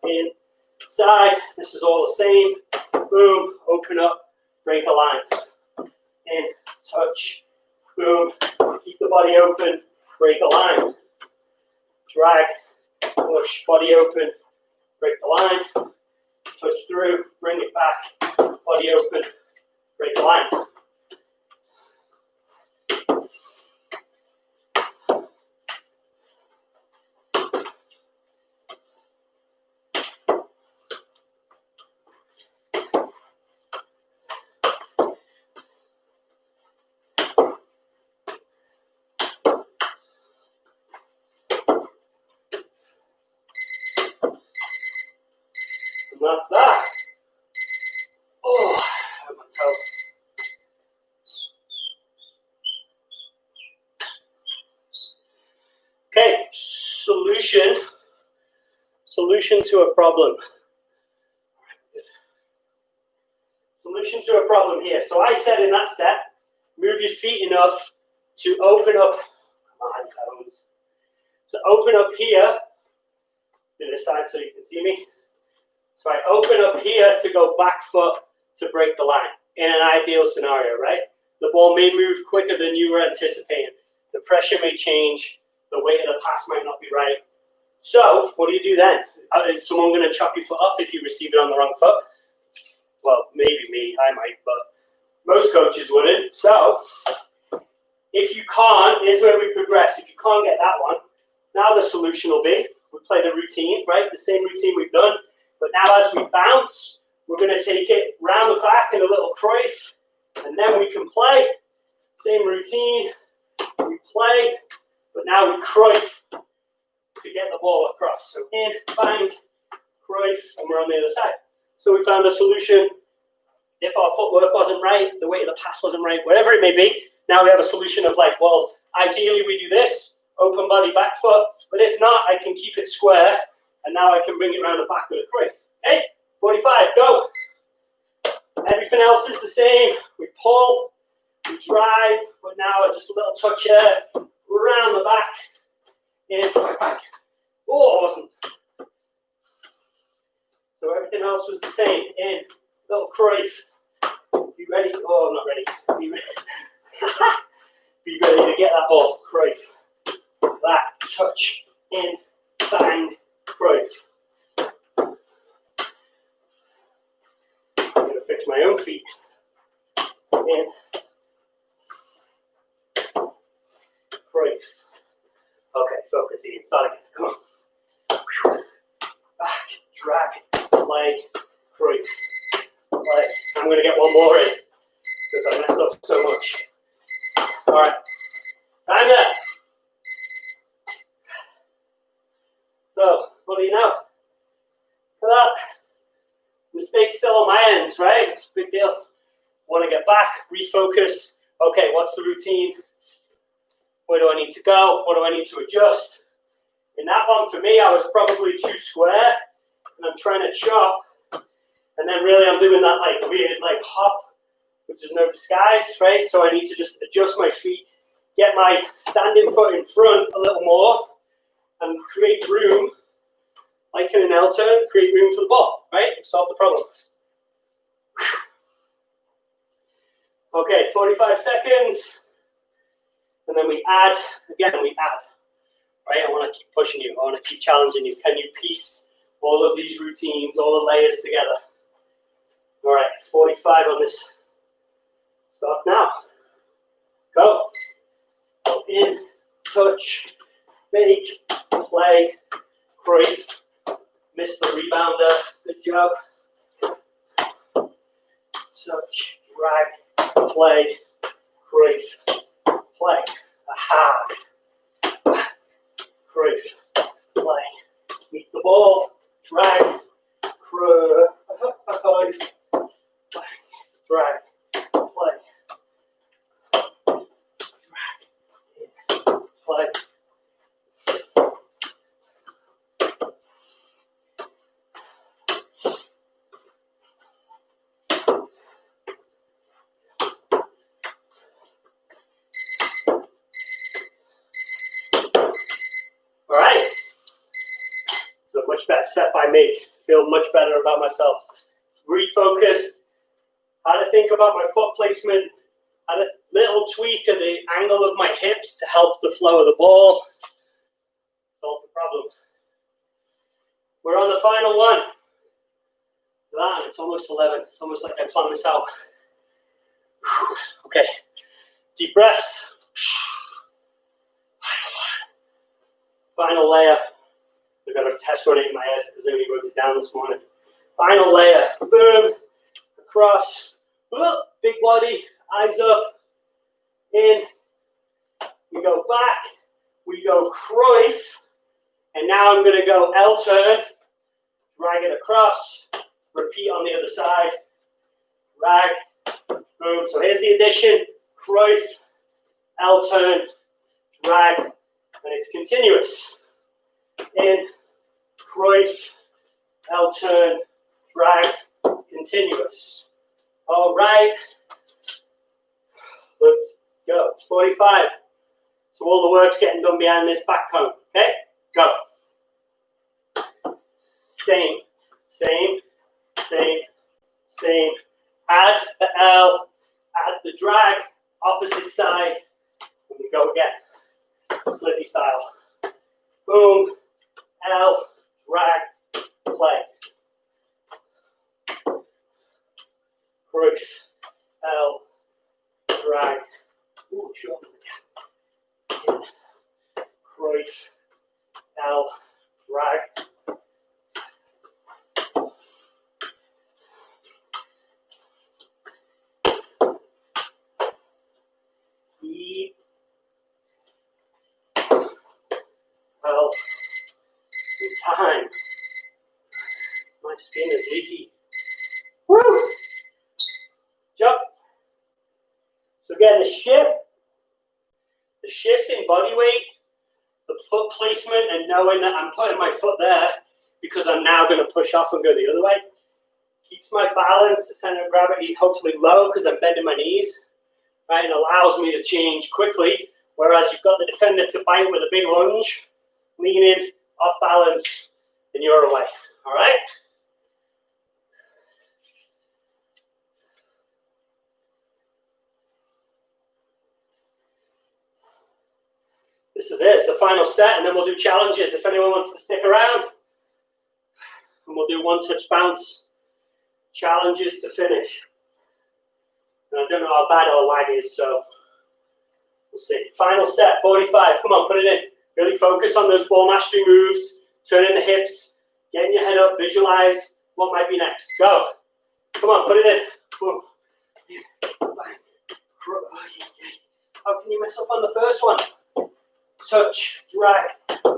Inside, this is all the same. Boom, open up, break a line. In, touch, boom, keep the body open, break a line. Drag, push, body open, break the line. Touch through, bring it back, body open, break the line. And that's that. Oh, I hurt my toe. Okay, solution to a problem. Solution to a problem here. So I said in that set, move your feet enough to open up, come on, cones. To open up here, to this side so you can see me. So I open up here to go back foot to break the line. In an ideal scenario, right? The ball may move quicker than you were anticipating. The pressure may change. The weight of the pass might not be right. So what do you do then? Is someone going to chop your foot off if you receive it on the wrong foot? Well, maybe me, I might, but most coaches wouldn't. So if you can't, here's where we progress. If you can't get that one, now the solution will be, we play the routine, right? The same routine we've done. But now as we bounce, we're going to take it round the back in a little Cruyff, and then we can play. Same routine, we play, but now we Cruyff to get the ball across. So in, bang, Cruyff, and we're on the other side. So we found a solution. If our footwork wasn't right, the weight of the pass wasn't right, whatever it may be, now we have a solution of like, well, ideally we do this, open body back foot, but if not, I can keep it square, and now I can bring it around the back with a Cruyff. Okay, 45, go. Everything else is the same. We pull, we drive, but now just a little touch here, around the back, in, back. Oh, awesome. So everything else was the same. In, little Cruyff, ready. Oh, I'm not ready. Be ready. Be ready to get that ball. Cruyff. That touch in, bang, Cruyff. I'm going to fix my own feet. In, Cruyff. Okay, focus, Ian. Start again. Come on. Back, drag, play, Cruyff. Play. I'm going to get one more in because I messed up so much. All right. Time there. So, what do you know? For that, mistake still on my end, right? It's a big deal. Want to get back, refocus. Okay, what's the routine? Where do I need to go? What do I need to adjust? In that one, for me, I was probably too square, and I'm trying to chop, and then really I'm doing that like weird like hop, which is no disguise, right? So I need to just adjust my feet, get my standing foot in front a little more, and create room, like in an L turn, create room for the ball, right? Solve the problem. Okay, 45 seconds. And then we add, again, right? I want to keep pushing you. I want to keep challenging you. Can you piece all of these routines, all the layers together? All right, 45 on this. Start now. Go. Go in, touch, fake, play, Cruyff. Miss the rebounder. Good job. Touch, drag, play, Cruyff. Play. Aha. Cruyff. Play. Meet the ball. Drag. Cruyff. Drag. Play. Drag. Play. All right. So much better set by me. Feel much better about myself. Refocused. Had to think about my foot placement. Had a little tweak of the angle of my hips to help the flow of the ball. Solve the problem. We're on the final one. That, it's almost 11. It's almost like I planned this out. Okay. Deep breaths. Final layer. I've got a test running in my head because I only wrote it down this morning. Final layer. Boom. Across. Big body. Eyes up. In. We go back. We go Cruyff. And now I'm going to go L turn. Drag it across. Repeat on the other side. Drag. Boom. So here's the addition. Cruyff. L turn. Drag. And it's continuous. In, Cruyff, L turn, drag, continuous. All right. Let's go. 45. So all the work's getting done behind this back cone. Okay? Go. Same, same, same, same. Add the L, add the drag, opposite side, and we go again. Slippy style. Boom, L, drag, play. Cruyff, L, drag. Ooh, short. In, Cruyff, L, drag. E, L, time. My skin is leaky. Woo! Jump. So again, the shift in body weight, the foot placement, and knowing that I'm putting my foot there because I'm now going to push off and go the other way, keeps my balance, the center of gravity hopefully low because I'm bending my knees, right, and allows me to change quickly, whereas you've got the defender to bite with a big lunge, lean in, off balance, and you're away, all right? This is it. It's the final set, and then we'll do challenges if anyone wants to stick around. And we'll do one touch bounce challenges to finish. And I don't know how bad our lag is, so we'll see. Final set, 45. Come on, put it in. Really focus on those ball mastery moves. Turning the hips, getting your head up, visualize what might be next. Go. Come on, put it in. Boom. How can you mess up on the first one? Touch, drag,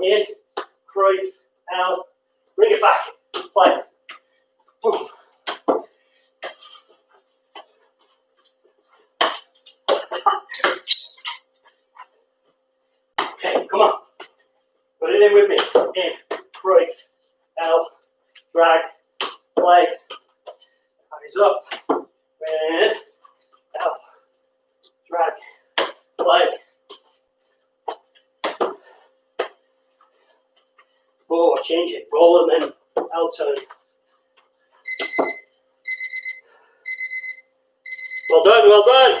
in, Cruyff, out, bring it back, play. Boom. Okay, come on. Put it in with me. In, Cruyff, L, drag, play. Eyes up. In, L, drag, play. Oh, change it. Roll and then L turn. Well done, well done.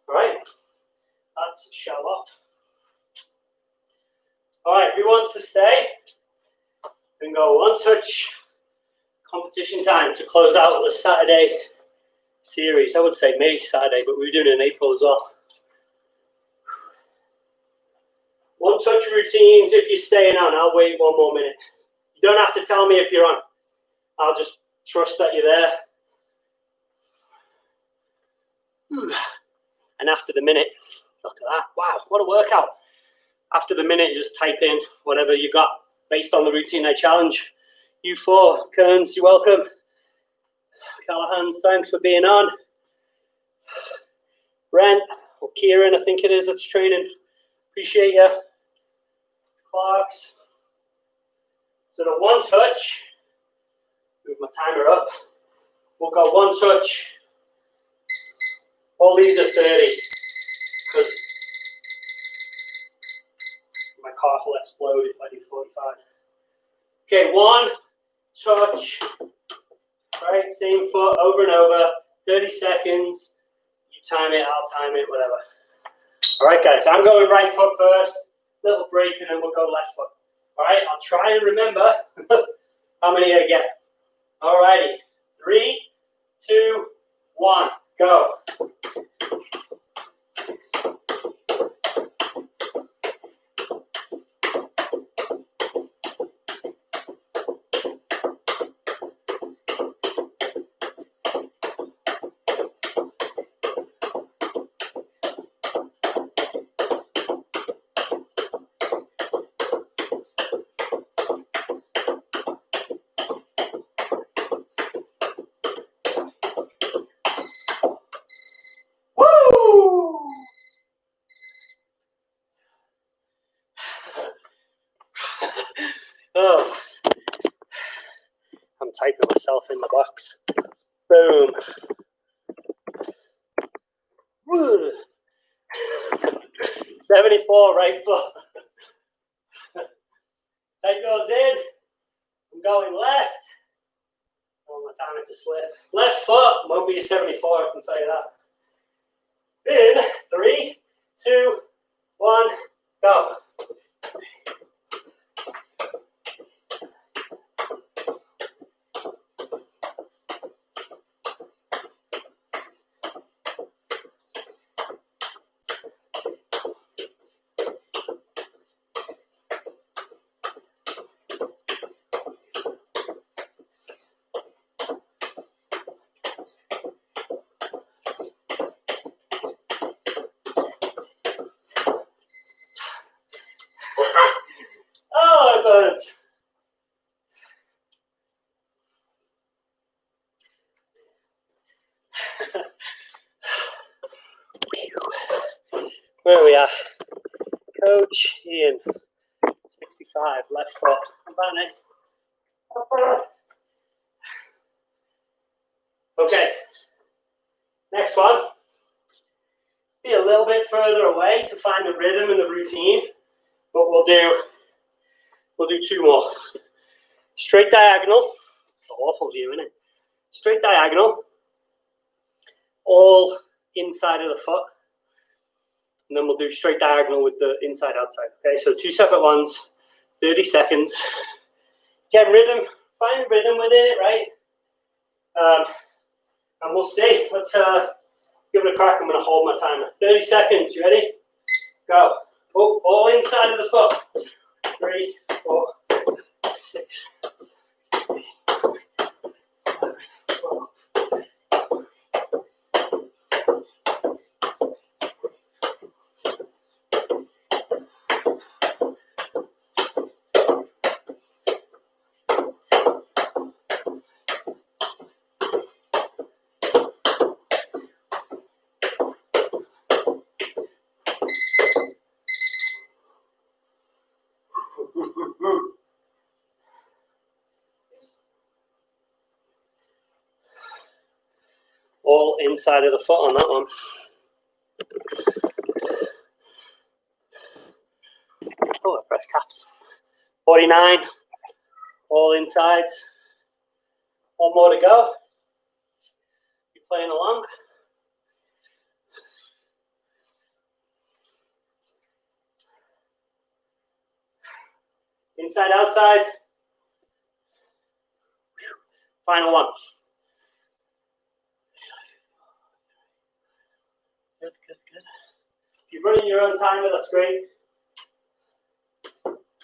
Right, that's Charlotte. All right, who wants to stay? We can go one touch. Competition time to close out the Saturday series. I would say May Saturday, but we were doing it in April as well. One touch routines if you're staying on. I'll wait one more minute. You don't have to tell me if you're on. I'll just trust that you're there. And after the minute, look at that. Wow, what a workout. After the minute, you just type in whatever you got based on the routine I challenge. You four, Kearns, you're welcome. Callaghan's, thanks for being on. Brent, or Kieran, I think it is, that's training. Appreciate you. Clarks. So the one touch, move my timer up. We'll go one touch. All these are 30, because my calf will explode if I do 45. Okay, one touch, right, same foot over and over, 30 seconds, you time it, I'll time it, whatever. All right, guys, I'm going right foot first, little break, and then we'll go left foot. All right, I'll try and remember how many I get. All righty, 3, 2, 1, go. Oh, I'm typing myself in the box. Boom. 74 right foot. Take those in. I'm going left. Oh, my time to slip. Left foot won't be a 74, I can tell you that. In 3, 2, 1, go. Oh, I burnt. Where are we at? Coach Ian, 65, left foot. Come back, Nick. Okay, next one. Be a little bit further away to find the rhythm and the routine, but we'll do 2 more. Straight diagonal. It's an awful view, isn't it? Straight diagonal. All inside of the foot. And then we'll do straight diagonal with the inside outside. Okay, so 2 separate ones, 30 seconds. Get rhythm, find rhythm within it, right? And we'll see. Let's give it a crack. I'm going to hold my timer. 30 seconds. You ready? Go. Oh, all inside of the foot. 3, 4, 6, 8, 9, 12. All inside of the foot on that one. Oh, I press caps. 49. All inside. One more to go. You playing along? Inside, outside. Final one. Good, good, good. If you're running your own timer, that's great.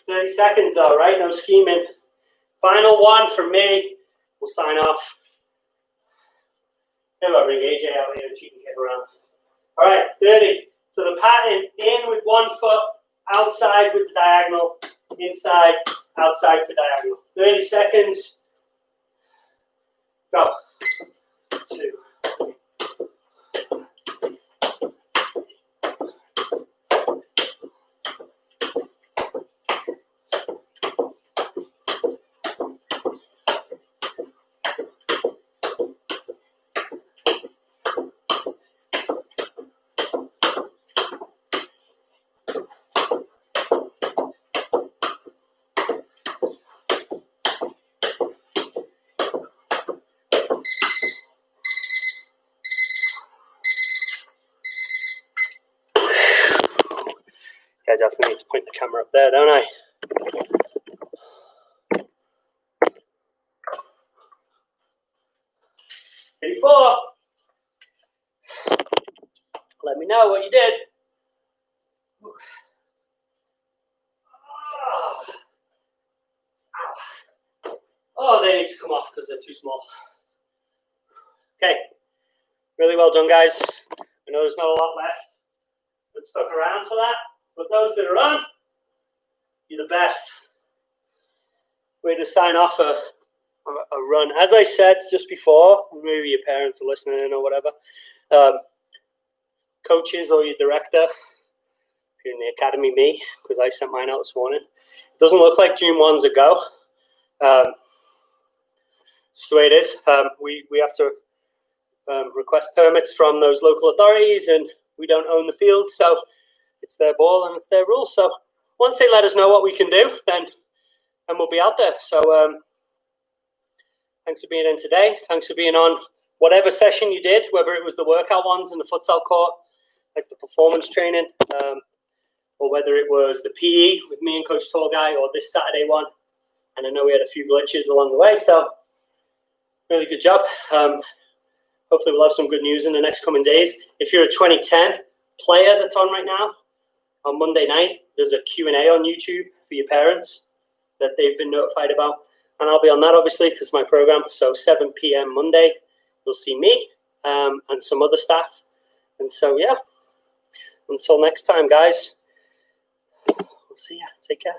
30 seconds though, right? No scheming. Final one from me. We'll sign off. Maybe I'll bring AJ out here and she can get around. All right, 30. So the pattern, in with one foot, outside with the diagonal, inside, outside for diagonal. 30 seconds. Go. 2. I definitely need to point the camera up there, don't I? Before, let me know what you did. Oh, they need to come off because they're too small. Okay, really well done, guys. I know there's not a lot left, but stuck around for that. But those that are on, you're the best. Way to sign off a run. As I said just before, maybe your parents are listening or whatever, coaches or your director, if you're in the academy, me, because I sent mine out this morning. It doesn't look like June 1's a go. It's the way it is. We have to request permits from those local authorities, and we don't own the field, so it's their ball and it's their rules. So once they let us know what we can do, then we'll be out there. So thanks for being in today. Thanks for being on whatever session you did, whether it was the workout ones in the futsal court, like the performance training, or whether it was the PE with me and Coach Tall Guy, or this Saturday one. And I know we had a few glitches along the way, so really good job. Hopefully we'll have some good news in the next coming days. If you're a 2010 player that's on right now, on Monday night, there's a Q&A on YouTube for your parents that they've been notified about. And I'll be on that, obviously, because my program. So 7 p.m. Monday, you'll see me and some other staff. And so, yeah, until next time, guys, we'll see ya. Take care.